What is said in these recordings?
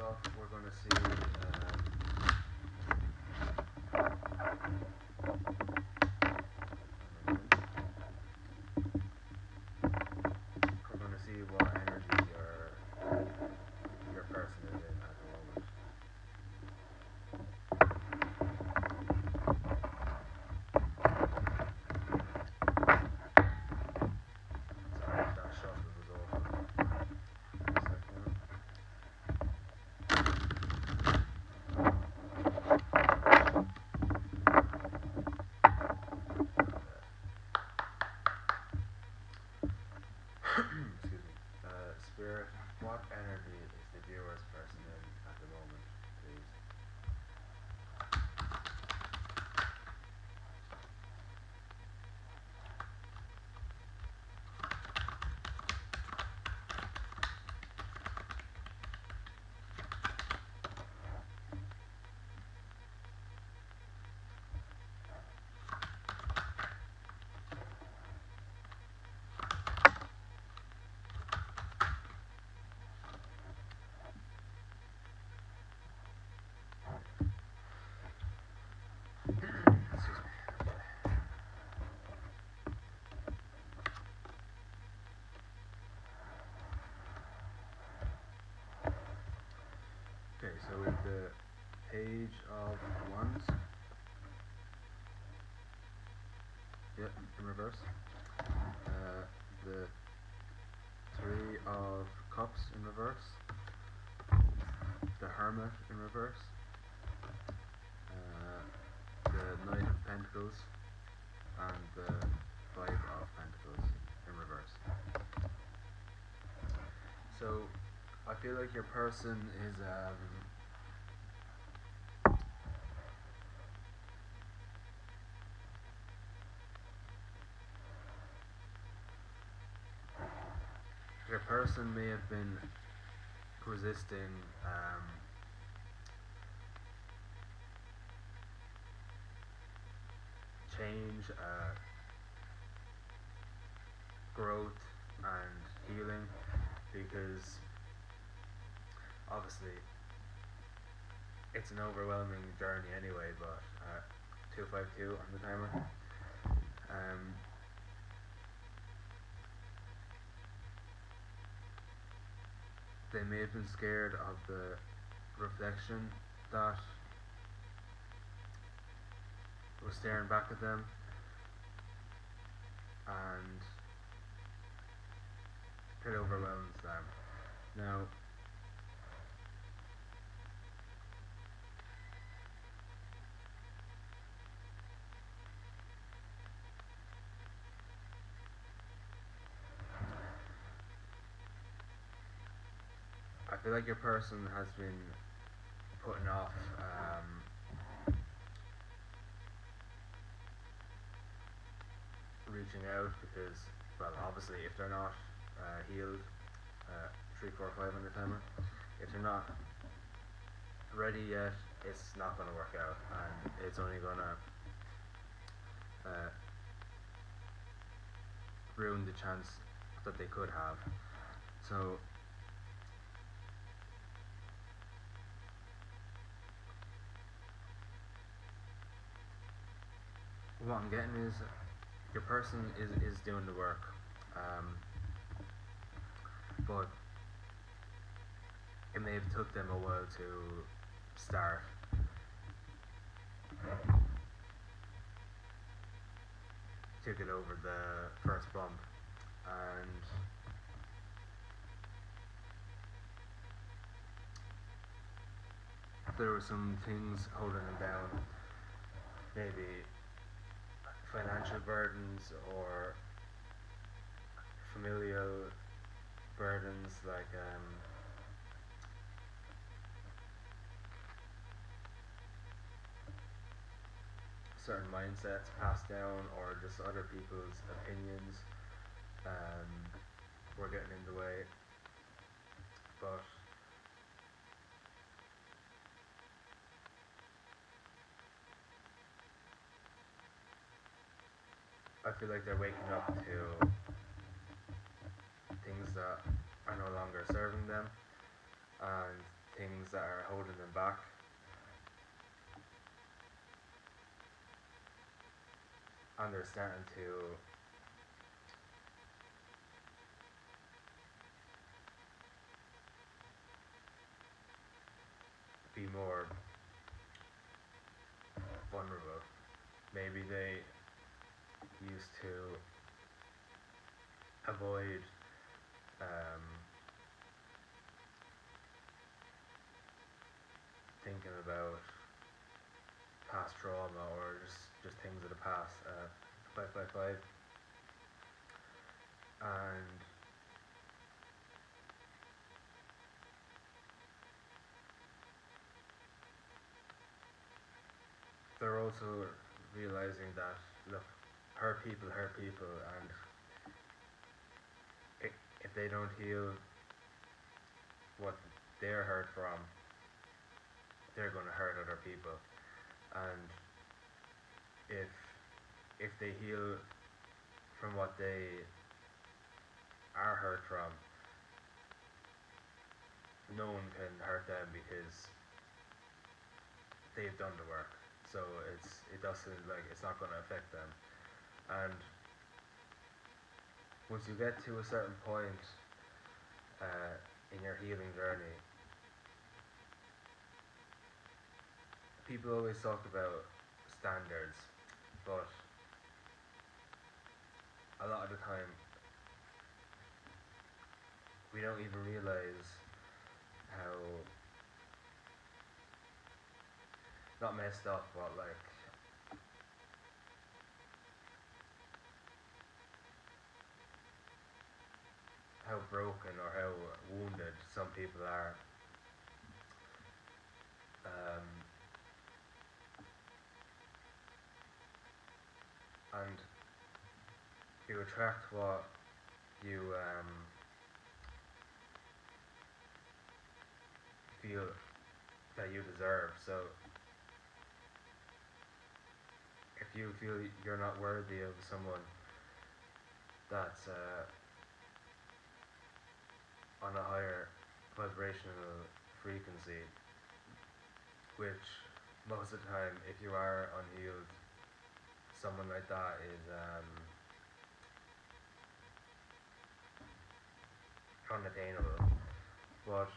off, we're going to see we're going to see what energy your person is in at the moment. Sorry, that shuffle was over. A second. Excuse me. Spirit, what energy is the viewer's person in at the moment, please? Excuse me. Okay, so with the Page of Wands. Yep, in reverse. The Three of Cups in reverse. The Hermit in reverse. The Knight of Pentacles and the Five of Pentacles in reverse. So I feel like your person is your person may have been resisting change, growth and healing, because obviously it's an overwhelming journey anyway, but 252 on the timer. They may have been scared of the reflection that was staring back at them, and it overwhelms them. Now, I feel like your person has been putting off reaching out because, well, obviously if they're not healed, 3, 4, 5 on the timer, if they're not ready yet, it's not going to work out, and it's only going to ruin the chance that they could have. So what I'm getting is your person is doing the work, but it may have took them a while to start. To get over the first bump, and there were some things holding them down, maybe financial burdens or familial burdens, like certain mindsets passed down, or just other people's opinions were getting in the way. But I feel like they're waking up to things that are no longer serving them, and things that are holding them back. And they're starting to be more vulnerable. Maybe they used to avoid um, thinking about past trauma or just things of the past. 555, and they're also realizing that look, hurt people, and if they don't heal what they're hurt from, they're going to hurt other people. And if they heal from what they are hurt from, no one can hurt them because they've done the work. So it doesn't, like, it's not going to affect them. And once you get to a certain point in your healing journey, people always talk about standards, but a lot of the time we don't even realize how, not messed up, but like how broken or how wounded some people are. And you attract what you feel that you deserve. So if you feel you're not worthy of someone that's on a higher vibrational frequency, which most of the time, if you are unhealed, someone like that is unattainable. But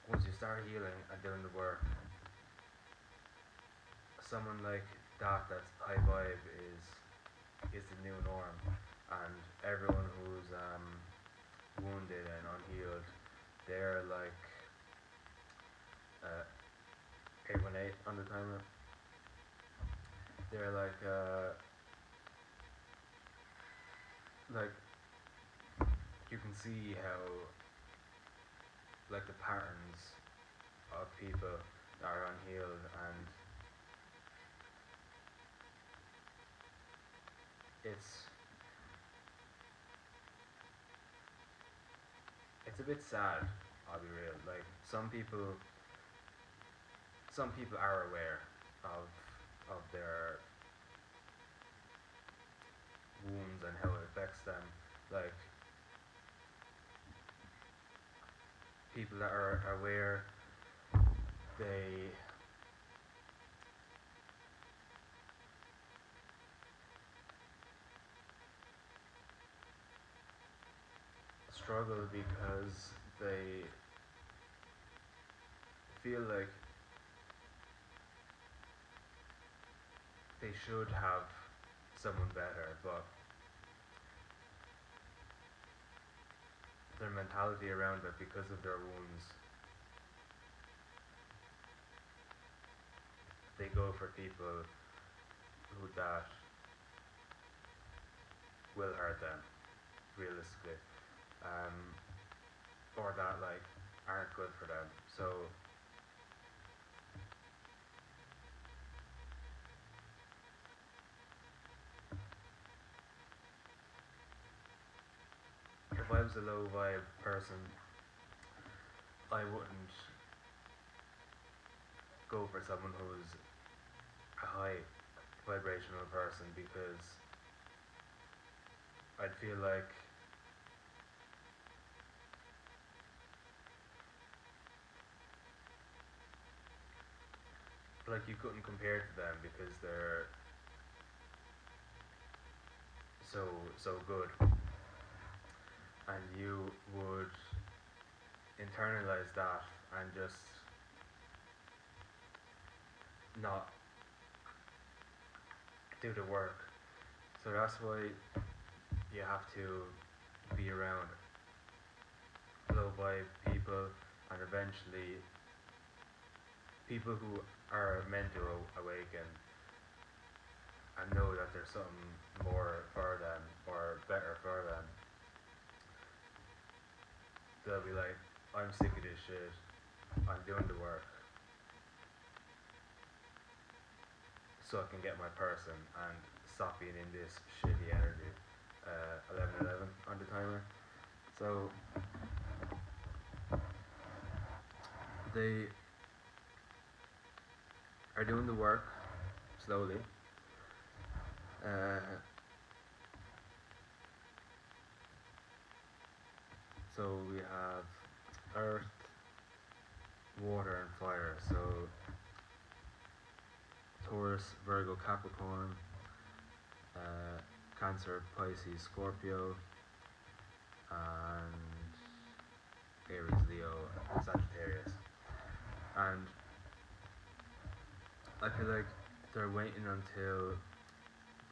once you start healing and doing the work, someone like that's high vibe is the new norm, and everyone who's wounded and unhealed, they're like 818 on the timer. They're like you can see how like the patterns of people that are unhealed, and it's a bit sad, I'll be real. Like some people are aware of their wounds and how it affects them. Like people that are aware, they struggle because they feel like they should have someone better, but their mentality around it, because of their wounds, they go for people who that will hurt them, realistically, or that like aren't good for them. So if I was a low vibe person, I wouldn't go for someone who's a high vibrational person, because I'd feel like like you couldn't compare to them because they're so so good, and you would internalize that and just not do the work. So that's why you have to be around low vibe people, and eventually people who are meant to awaken and know that there's something more for them or better for them. They'll be like, I'm sick of this shit, I'm doing the work so I can get my person and stop being in this shitty energy. 11:11 on the timer. So they are doing the work slowly. Uh, so we have earth, water, and fire. So Taurus, Virgo, Capricorn, uh, Cancer, Pisces, Scorpio, and Aries, Leo, and Sagittarius. And I feel like they're waiting until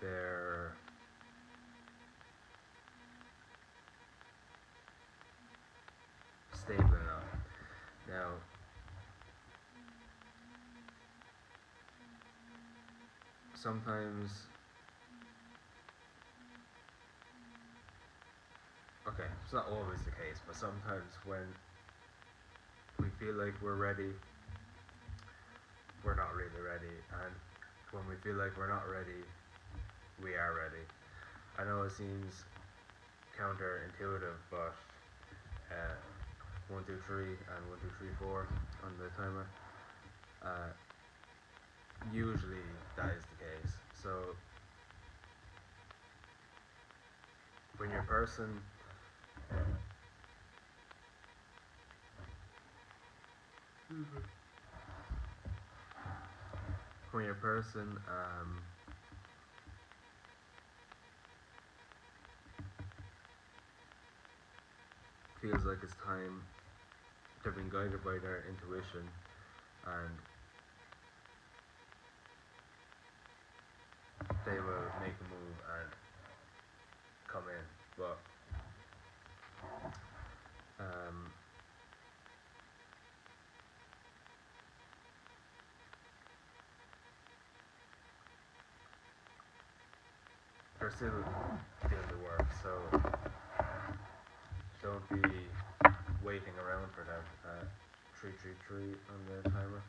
they're stable enough. Now, sometimes, okay, it's not always the case, but sometimes when we feel like we're ready, we're not really ready, and when we feel like we're not ready, we are ready. I know it seems counterintuitive, but 1, 2, 3, and 1, 2, 3, 4 on the timer. Usually that is the case. So when your person when your person feels like it's time, they've been guided by their intuition, and they will make a move and come in. But they're still doing the work, so don't be waiting around for them. 333 on the timer.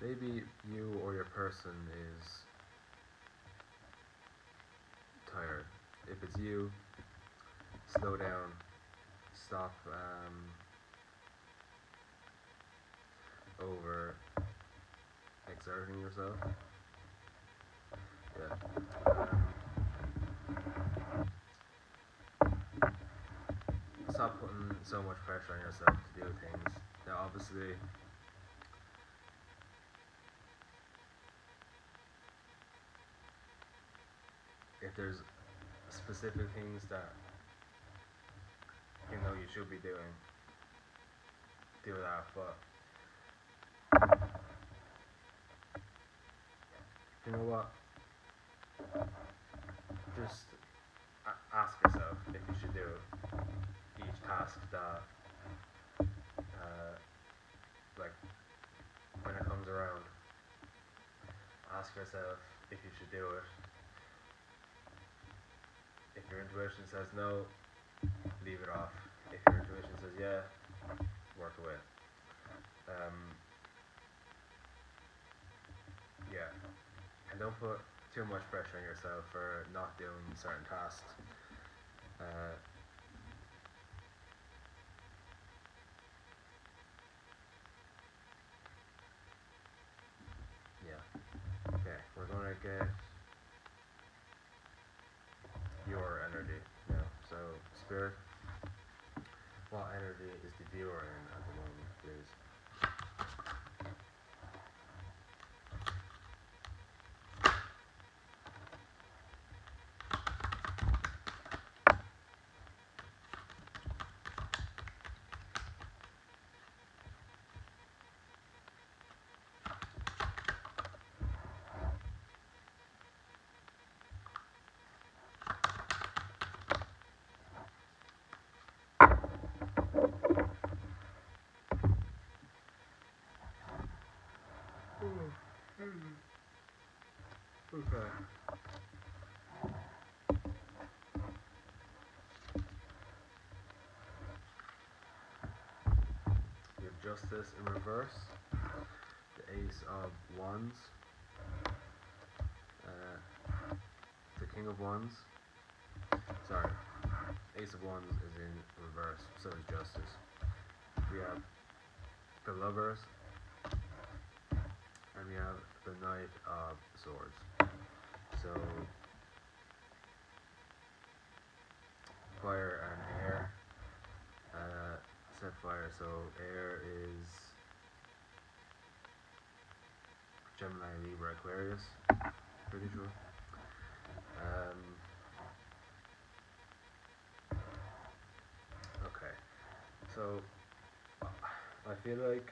Maybe you or your person is tired. If it's you, slow down, stop over exerting yourself. Yeah. Stop putting so much pressure on yourself to do things. Now, obviously, if there's specific things that you know you should be doing, do that. But you know what? Just ask yourself if you should do each task that, like, when it comes around. Ask yourself if you should do it. If your intuition says no, leave it off. If your intuition says yeah, work away. Yeah, and don't put too much pressure on yourself for not doing certain tasks. Yeah. Okay, we're gonna get Spirit, what energy is the viewer in at the moment, please? Okay. You have Justice in reverse, the Ace of Wands, the King of Wands. Sorry, Ace of Wands is in reverse, so is Justice. We have the Lovers, and we have the Knight of Swords. So, fire and air. Set fire, so air is Gemini, Libra, Aquarius, pretty sure. Okay, so I feel like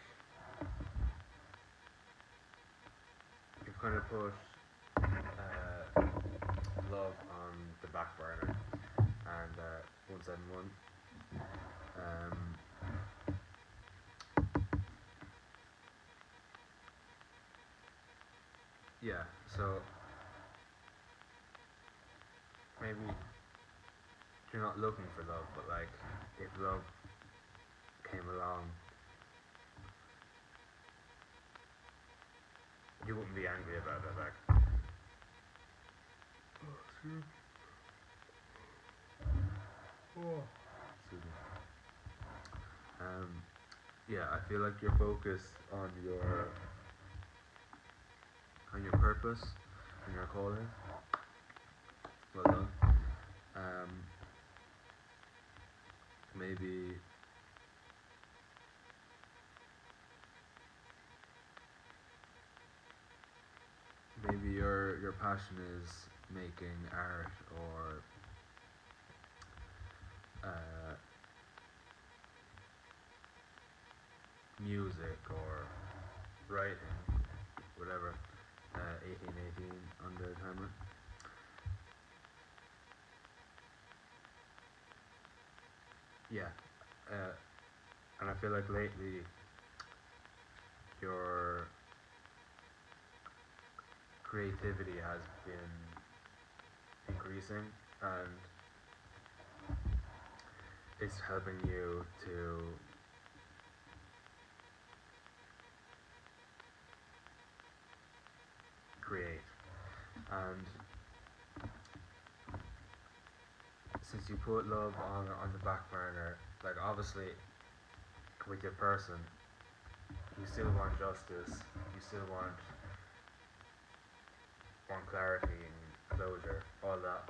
you've kind of put love on the back burner, and 171. Yeah, so maybe you're not looking for love, but like if love came along, you wouldn't be angry about it, like. Oh, excuse me. Oh. Excuse me. Yeah, I feel like you're focused on your purpose and your calling. Well done. Maybe your passion is making art or music or writing, whatever. 1818 on the timer. Yeah, and I feel like lately your creativity has been increasing, and it's helping you to create. And since you put love on the back burner, like obviously with your person, you still want justice, you still want clarity and closure, all that,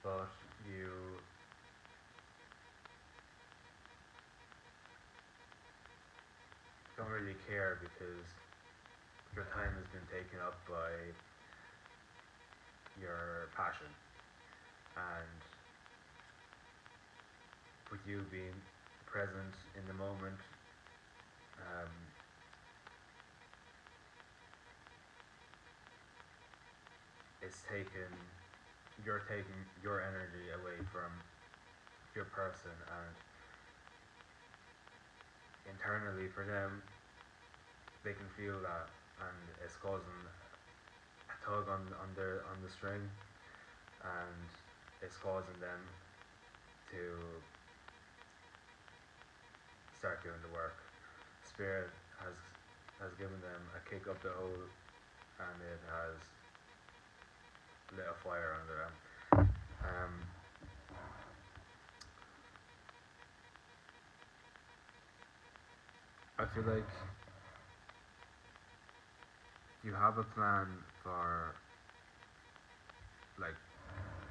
but you don't really care because your time has been taken up by your passion, and with you being present in the moment, um, you're taking your energy away from your person, and internally for them, they can feel that, and it's causing a tug on the string, and it's causing them to start doing the work. Spirit has given them a kick up the hole, and it has lit a fire under them. I feel like you have a plan for, like,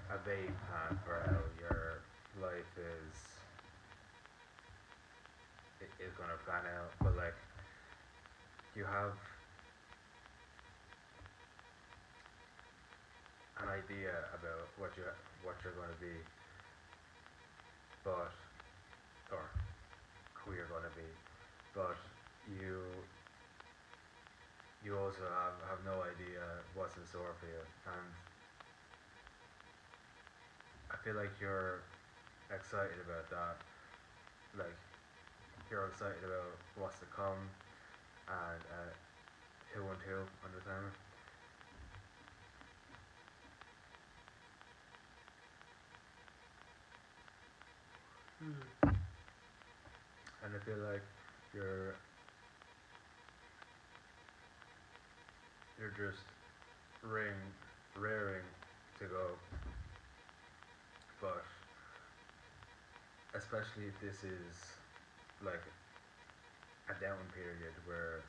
a vague plan for how you're life is gonna plan out, but like you have an idea about what you're going to be, but or who you're going to be, but you you also have no idea what's in store for you, and I feel like you're excited about that, like you're excited about what's to come, and 212 on the timer. And I feel like you're you're just raring to go, but especially if this is like a down period where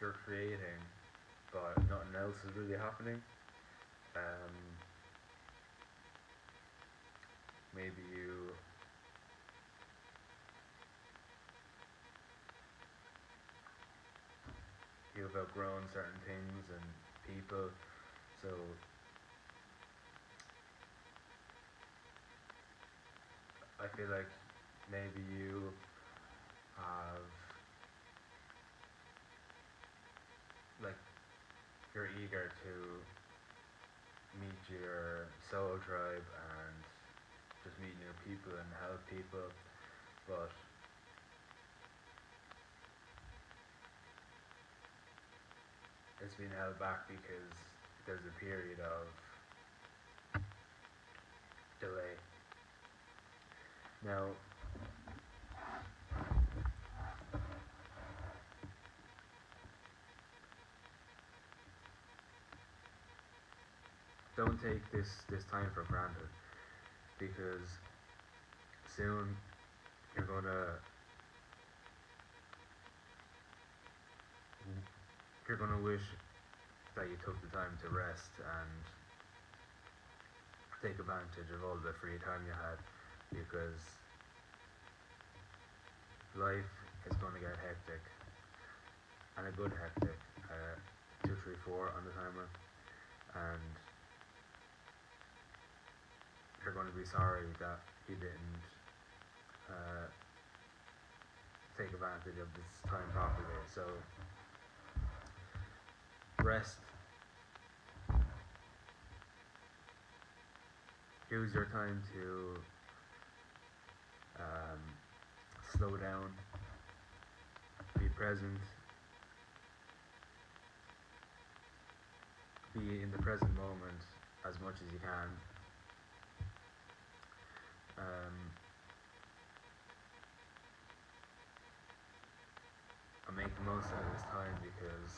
you're creating but nothing else is really happening. Um, maybe you've outgrown certain things and people, so I feel like maybe you have like you're eager to meet your soul tribe and just meet new people and help people, but it's been held back because there's a period of delay. Now, don't take this time for granted because soon you're gonna you're gonna wish that you took the time to rest and take advantage of all the free time you had because life is gonna get hectic and a good hectic. 234 on the timer, and you're gonna be sorry that you didn't uh, take advantage of this time properly. So rest, use your time to um, slow down, be present, be in the present moment as much as you can. Um, and make the most out of this time because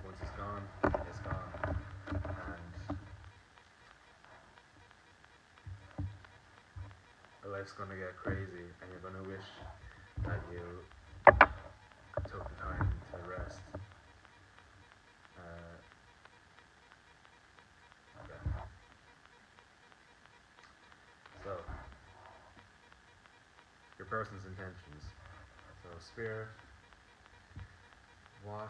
once it's gone, it's gone. And life's gonna get crazy and you're gonna wish that you took the time to rest. Uh, yeah. So, your person's intentions. So, spirit, what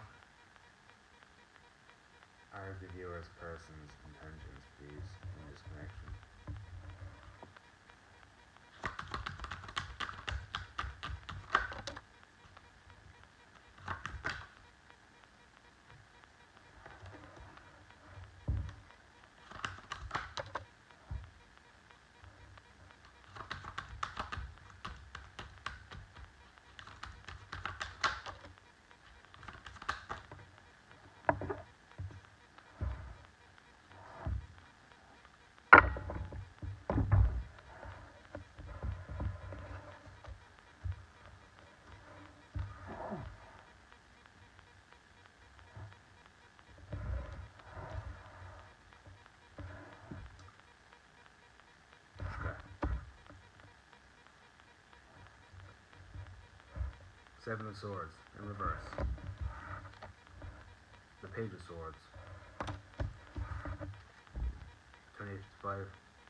are the viewer's person's intentions, please, in this connection? 7 of Swords in reverse. The Page of Swords. 28 to 5.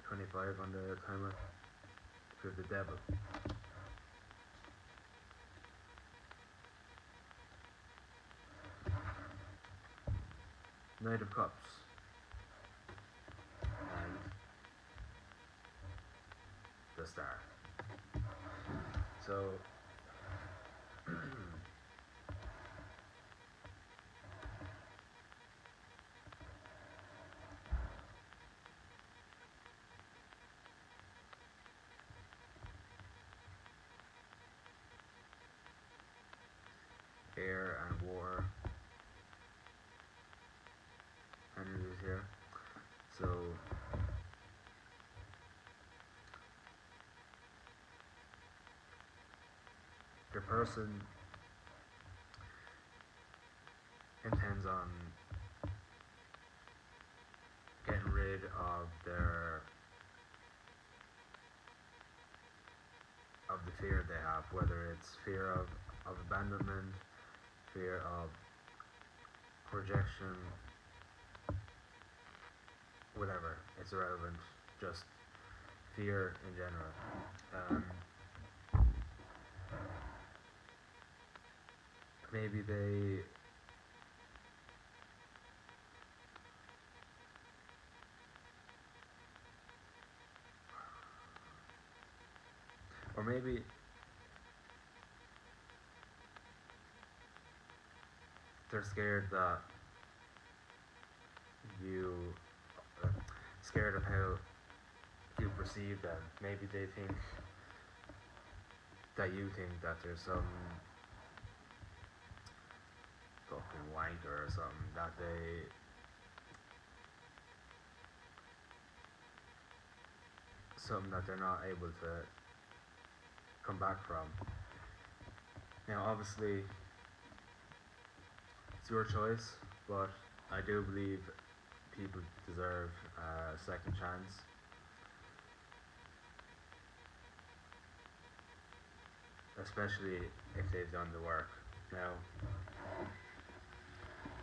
25 on the timer. If you're the devil. Knight of Cups. And the Star. So air and water energies here. So the person intends on getting rid of the fear they have, whether it's fear of abandonment, fear of rejection, whatever, it's irrelevant, just fear in general. Maybe they or maybe they're scared that you scared of how you perceive them. Maybe they think that you think that there's some fucking wanker or something that they're not able to come back from. Now obviously it's your choice, but I do believe people deserve a second chance. Especially if they've done the work. Now,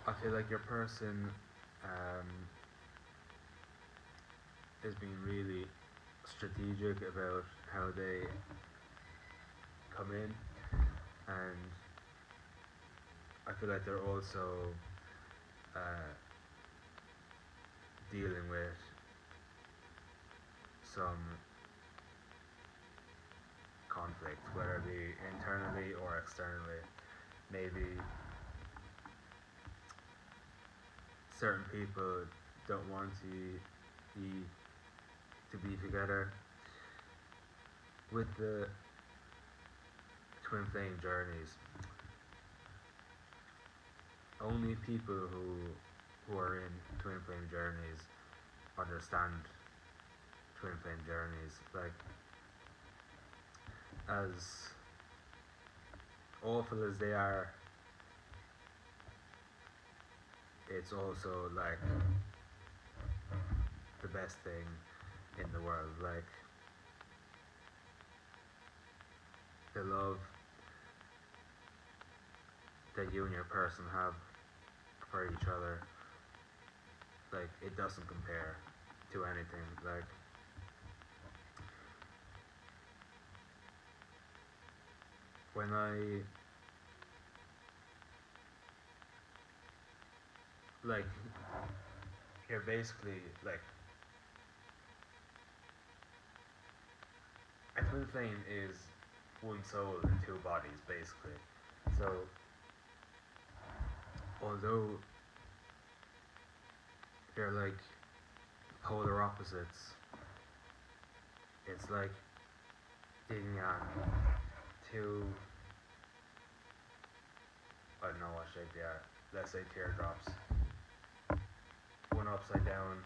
I feel like your person is being really strategic about how they come in, and I feel like they're also dealing with some conflict, whether it be internally or externally. Maybe certain people don't want you to be together. With the twin flame journeys, only people who are in twin flame journeys understand twin flame journeys. Like, as awful as they are, it's also like the best thing in the world. Like, the love that you and your person have for each other, like, it doesn't compare to anything. Like, when like, you're basically like, a twin flame is one soul in two bodies, basically. So, although they're like polar opposites, it's like yin yang, two, I don't know what shape they are, let's say teardrops, one upside down,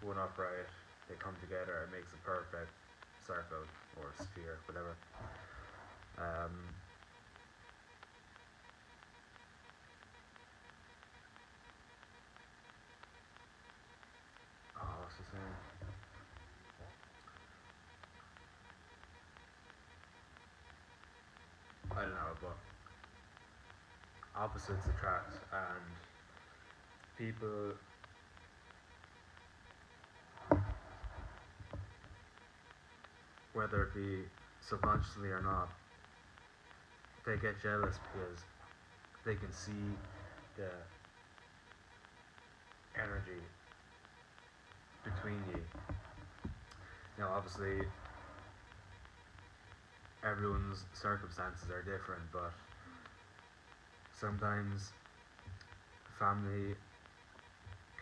one upright, they come together, it makes a perfect circle or sphere, whatever. What's the saying? I don't know, but opposites attract, and people whether it be subconsciously or not, they get jealous because they can see the energy between you. Now, obviously, everyone's circumstances are different, but sometimes family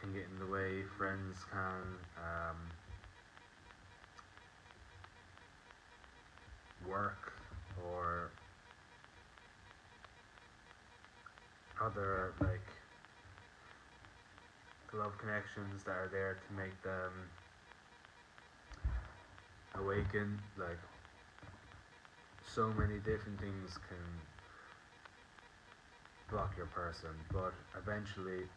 can get in the way, friends can, work, or other like love connections that are there to make them awaken. Like, so many different things can block your person, but eventually,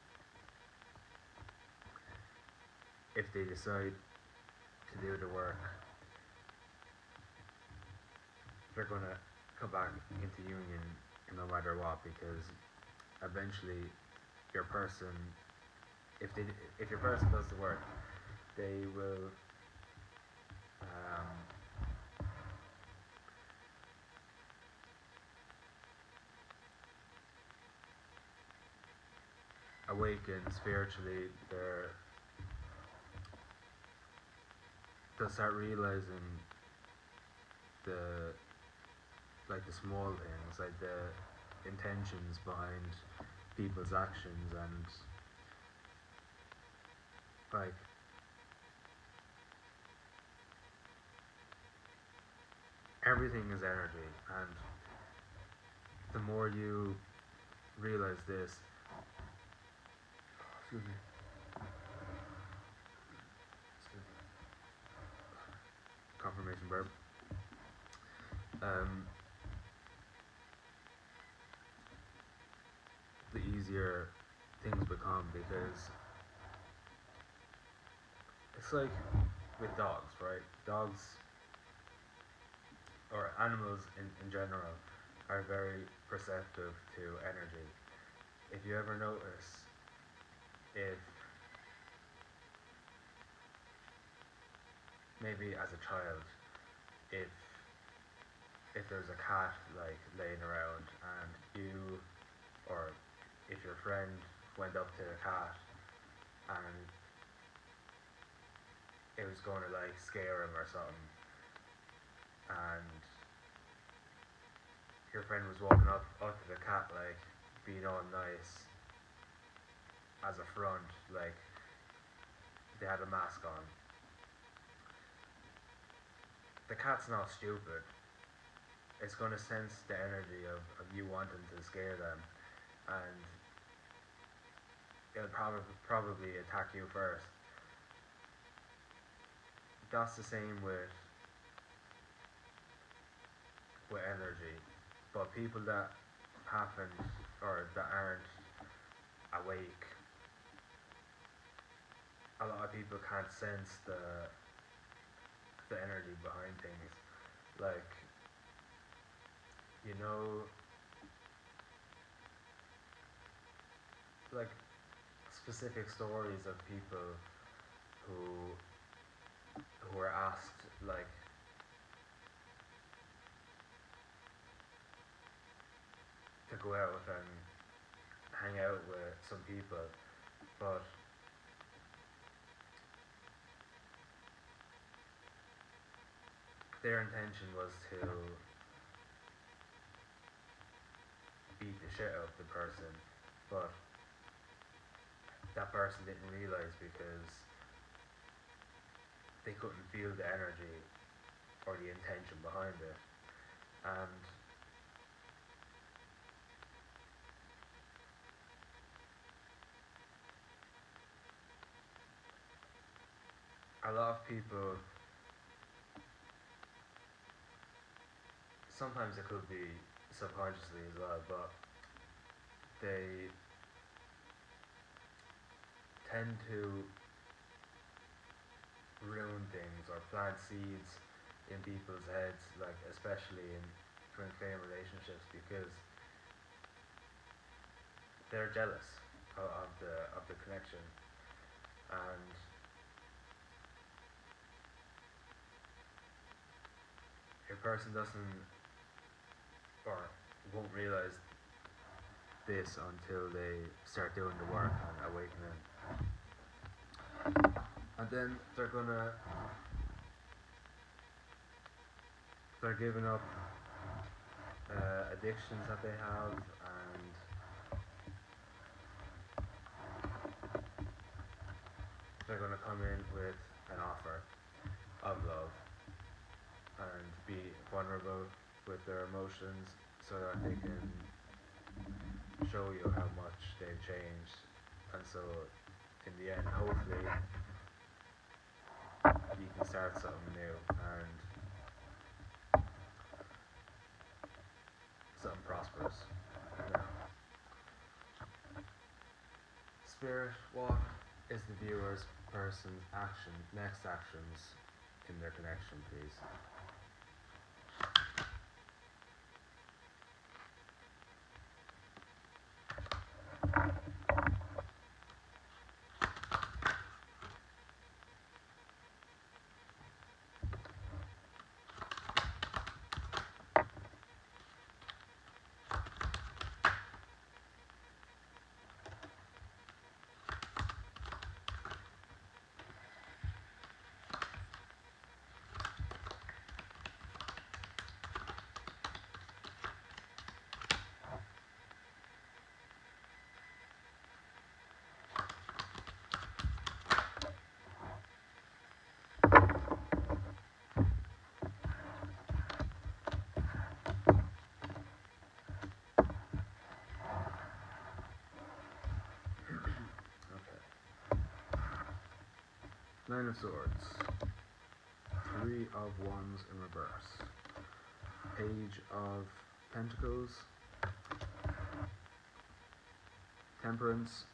if they decide to do the work, they're gonna come back into union no matter what, because eventually your person, if they if your person does the work, they will awaken spiritually. They'll start realizing the the small things, like the intentions behind people's actions, and like everything is energy, and the more you realize this, excuse me, confirmation verb, um, the easier things become, because it's like with dogs, right? Dogs or animals in general are very perceptive to energy. If you ever notice, if maybe as a child, if there's a cat like laying around, and you, or if your friend went up to the cat and it was going to like scare him or something, and your friend was walking up to the cat like being all nice as a front, like they had a mask on. The cat's not stupid. It's gonna sense the energy of you wanting to scare them, and it'll probably attack you first. That's the same with energy. But people that haven't, or that aren't awake, a lot of people can't sense the energy behind things. Like, you know, like specific stories of people who were asked like to go out and hang out with some people, but their intention was to beat the shit out of the person, but that person didn't realize, because they couldn't feel the energy or the intention behind it. And a lot of people, sometimes it could be subconsciously as well, but they tend to ruin things or plant seeds in people's heads, like especially in twin flame relationships, because they're jealous of the connection, and person doesn't or won't realize this until they start doing the work and awakening. And then they're giving up addictions that they have, and they're gonna come in with an offer of love and be vulnerable with their emotions so that they can show you how much they've changed, and so in the end hopefully you can start something new and something prosperous. Now, spirit, what is the viewer's person's next actions in their connection, please? Nine of Swords, Three of Wands in reverse, Page of Pentacles, Temperance,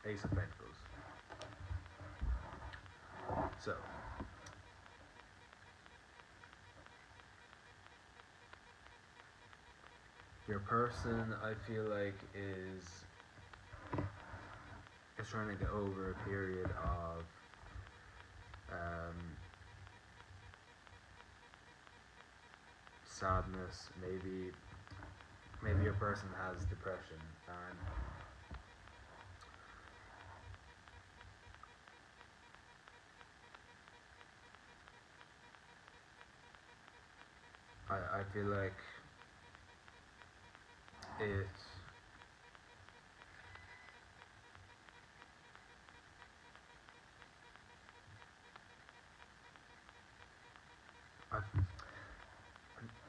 Ace of Pentacles. So, your person, I feel like, is trying to get over a period of sadness. Maybe your person has depression, and I feel like it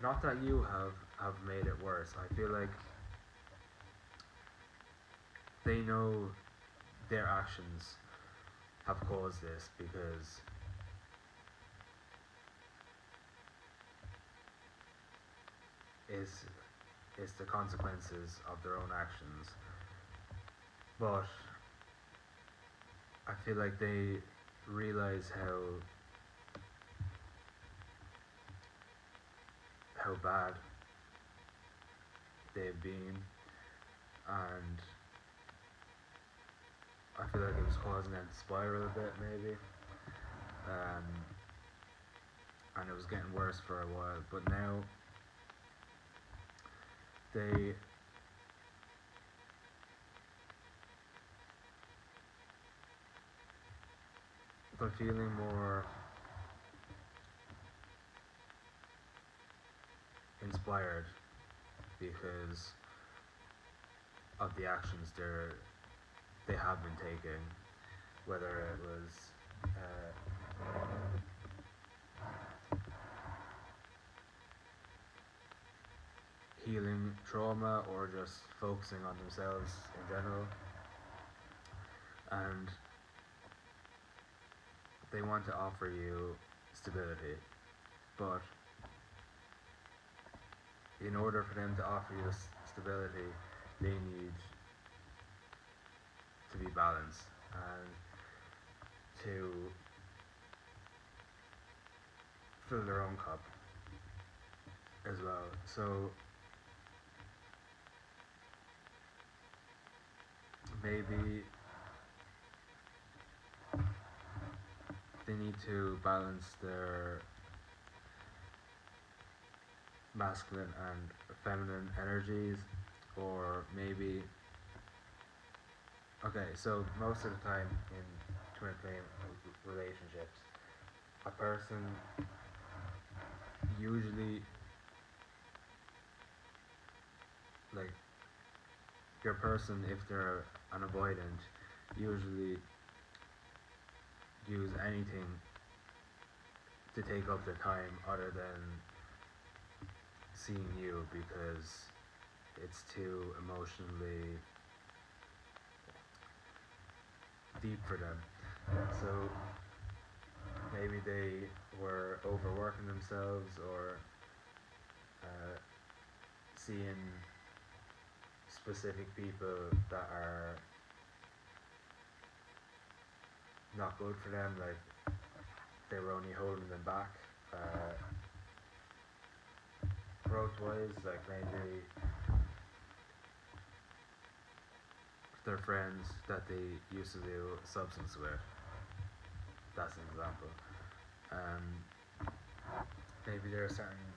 not that you have made it worse. I feel like they know their actions have caused this because it's the consequences of their own actions. But I feel like they realize how bad they've been, and I feel like it was causing them to spiral a bit, maybe, and it was getting worse for a while. But now they're feeling more inspired because of the actions they have been taking, whether it was healing trauma or just focusing on themselves in general, and they want to offer you stability, but in order for them to offer you stability, they need to be balanced and to fill their own cup as well. So maybe they need to balance their masculine and feminine energies, or maybe okay, so most of the time in twin flame relationships, a person usually, like, your person, if they're an avoidant, usually use anything to take up their time other than seeing you, because it's too emotionally deep for them. So maybe they were overworking themselves, or seeing specific people that are not good for them, like they were only holding them back growth wise, like maybe their friends that they used to do substance with. That's an example. Maybe they're starting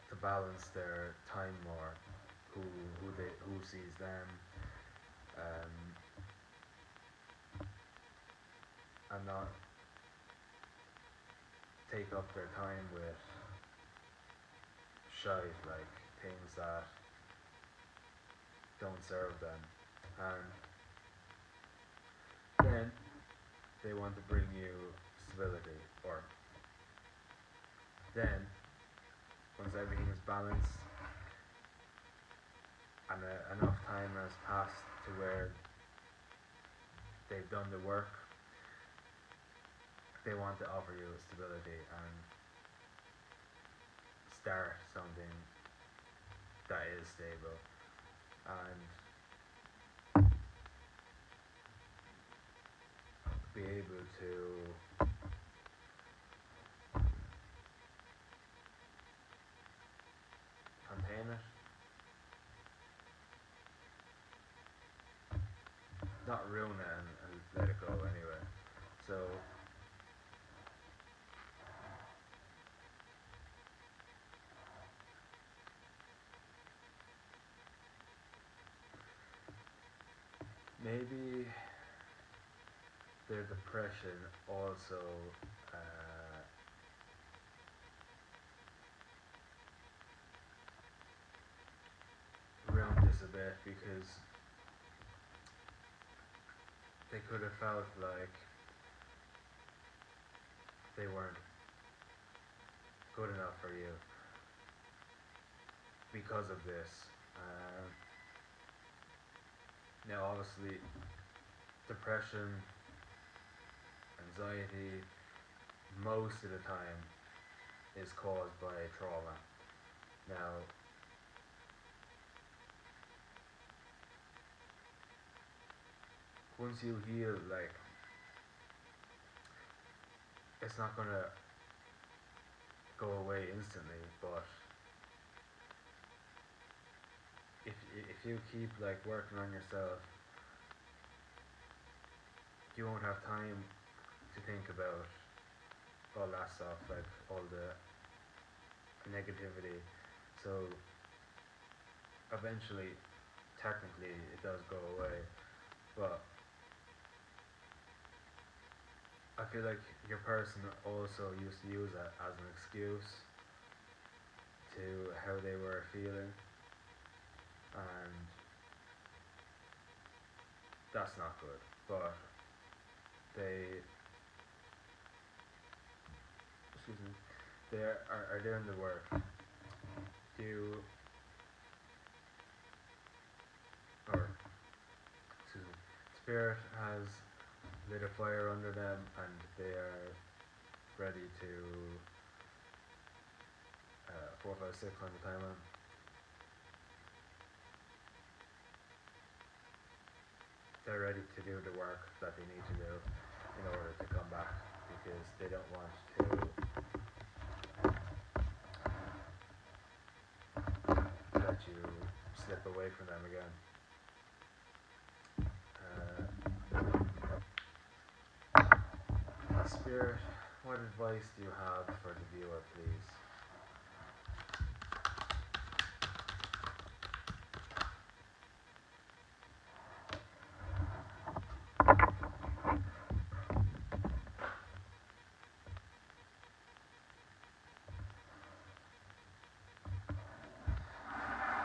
to balance their time more. Who sees them, um, and not take up their time with shite, like things that don't serve them. And then they want to bring you stability, or then once everything is balanced and enough time has passed to where they've done the work, they want to offer you stability and start something that is stable and be able to contain it, not ruin it, and let it go anyway. So maybe their depression also ruined this a bit, because they could have felt like they weren't good enough for you because of this. Now, obviously, depression, anxiety, most of the time is caused by trauma. Now, once you heal, like, it's not gonna go away instantly, but if you keep like working on yourself, you won't have time to think about all that stuff, like all the negativity. So eventually, technically, it does go away, but I feel like your person also used to use that as an excuse to how they were feeling, and that's not good. But they, excuse me, they are doing the work. Do or excuse me, spirit has lit a fire under them, and they are ready to 456 on the timeline. They're ready to do the work that they need to do in order to come back, because they don't want to let you slip away from them again. Spirit, what advice do you have for the viewer, please?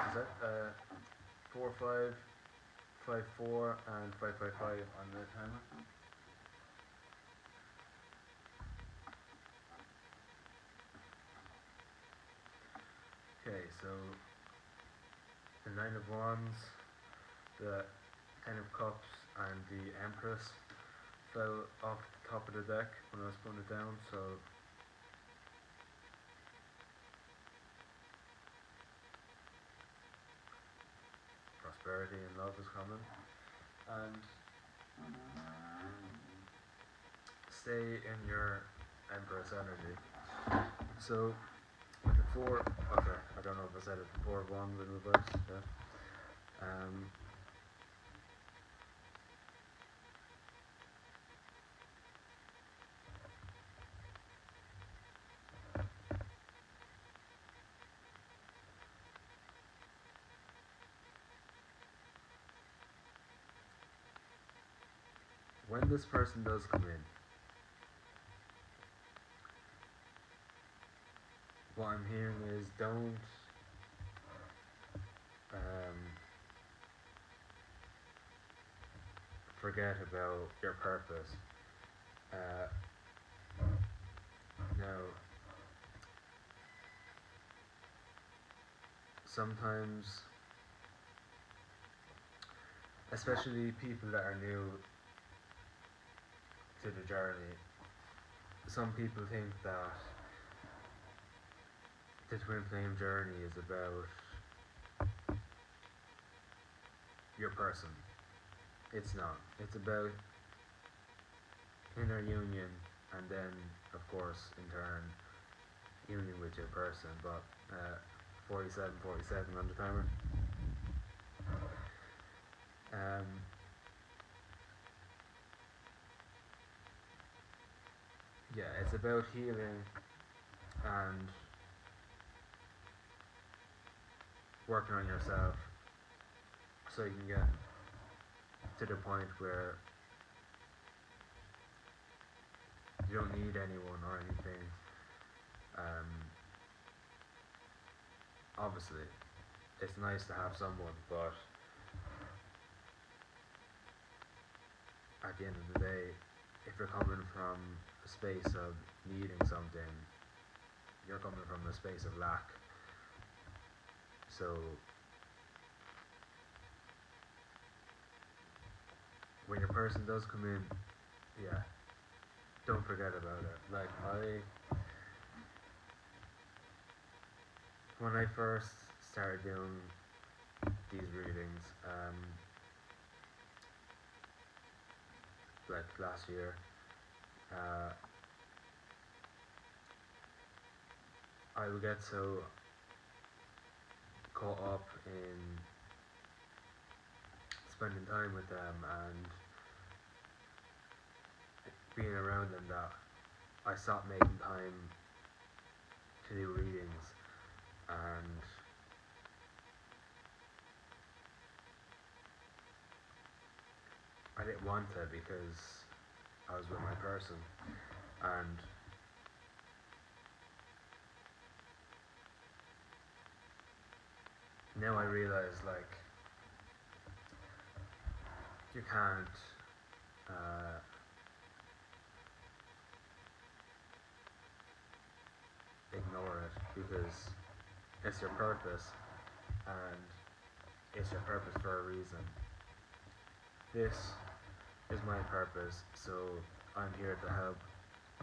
Is that 4554 and 555 on the timer? Okay, so the Nine of Wands, the Ten of Cups, and the Empress fell off the top of the deck when I was putting it down, so prosperity and love is coming. And stay in your Empress energy. So with the four, okay, I don't know if I said it, the Four of Wands in reverse, yeah. When this person does come in, what I'm hearing is don't forget about your purpose. Now, sometimes, especially people that are new to the journey, some people think that the twin flame journey is about your person. It's not. It's about inner union, and then, of course, in turn, union with your person. But 47 on the timer. Yeah, it's about healing and working on yourself so you can get to the point where you don't need anyone or anything. Obviously, it's nice to have someone, but at the end of the day, if you're coming from a space of needing something, you're coming from a space of lack. So when your person does come in, yeah, don't forget about it. Like when I first started doing these readings, like last year, I would get so caught up in spending time with them and being around them that I stopped making time to do readings, and I didn't want to because I was with my person, and now I realize like you can't ignore it because it's your purpose, and it's your purpose for a reason. This is my purpose, so I'm here to help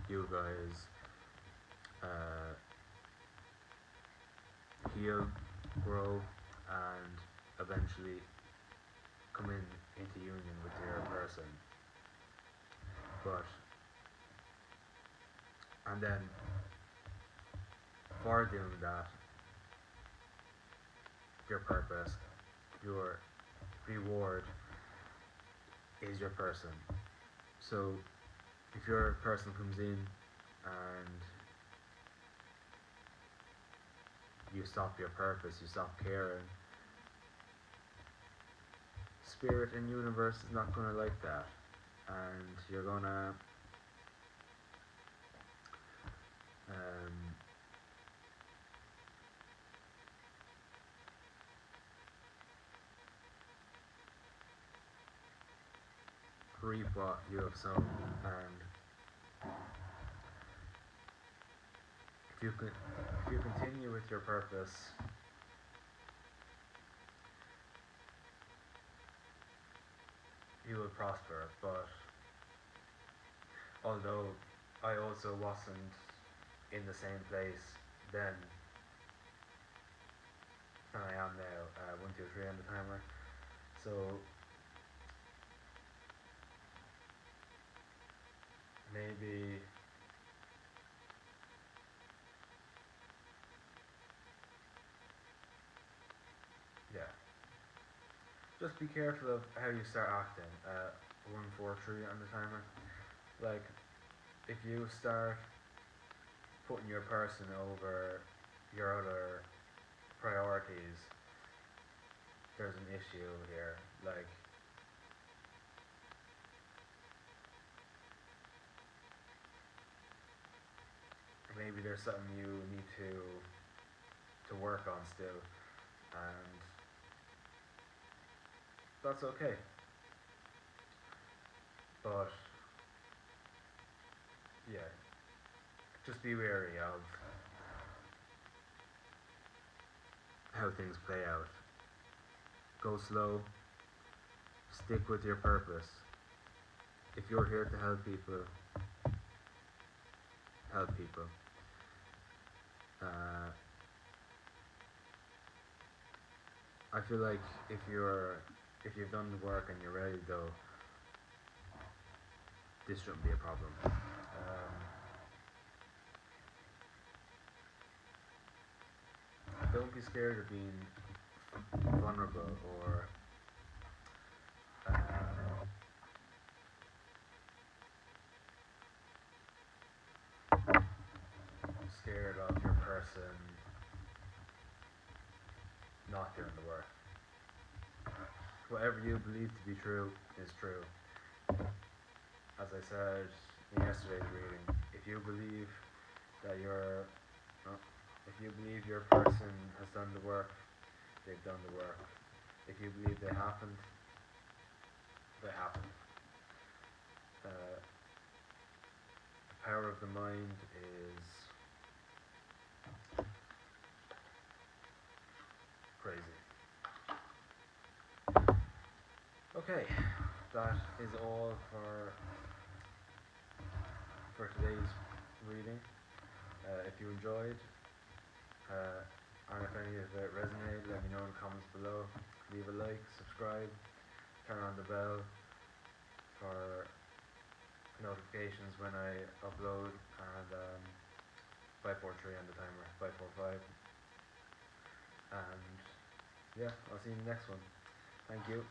you guys heal, grow, and eventually come into union with your person. But and then for doing that, your purpose, your reward is your person. So if your person comes in and you stop your purpose, you stop caring, spirit and universe is not gonna like that, and you're gonna um, reap what you have sown. And if you continue with your purpose, you will prosper. But although I also wasn't in the same place then than I am now, 1, 2, 3 on the timer. So maybe yeah. Just be careful of how you start acting. 1, 4, 3 on the timer. Like if you start putting your person over your other priorities, there's an issue here. Like maybe there's something you need to work on still, and that's okay. But yeah, just be wary of how things play out. Go slow. Stick with your purpose. If you're here to help people, help people. Uh, I feel like if you've done the work and you're ready though, this shouldn't be a problem. Don't be scared of being vulnerable or scared of your person not doing the work. Whatever you believe to be true is true. As I said in yesterday's reading, if you believe that if you believe your person has done the work, they've done the work. If you believe they happened, they happened. The power of the mind is crazy. Okay, that is all for today's reading. If you enjoyed, and if any of it resonated, let me know in the comments below. Leave a like, subscribe, turn on the bell for notifications when I upload, and 5, 4, 3 on the timer, 5, 4, 5. And yeah, I'll see you in the next one. Thank you.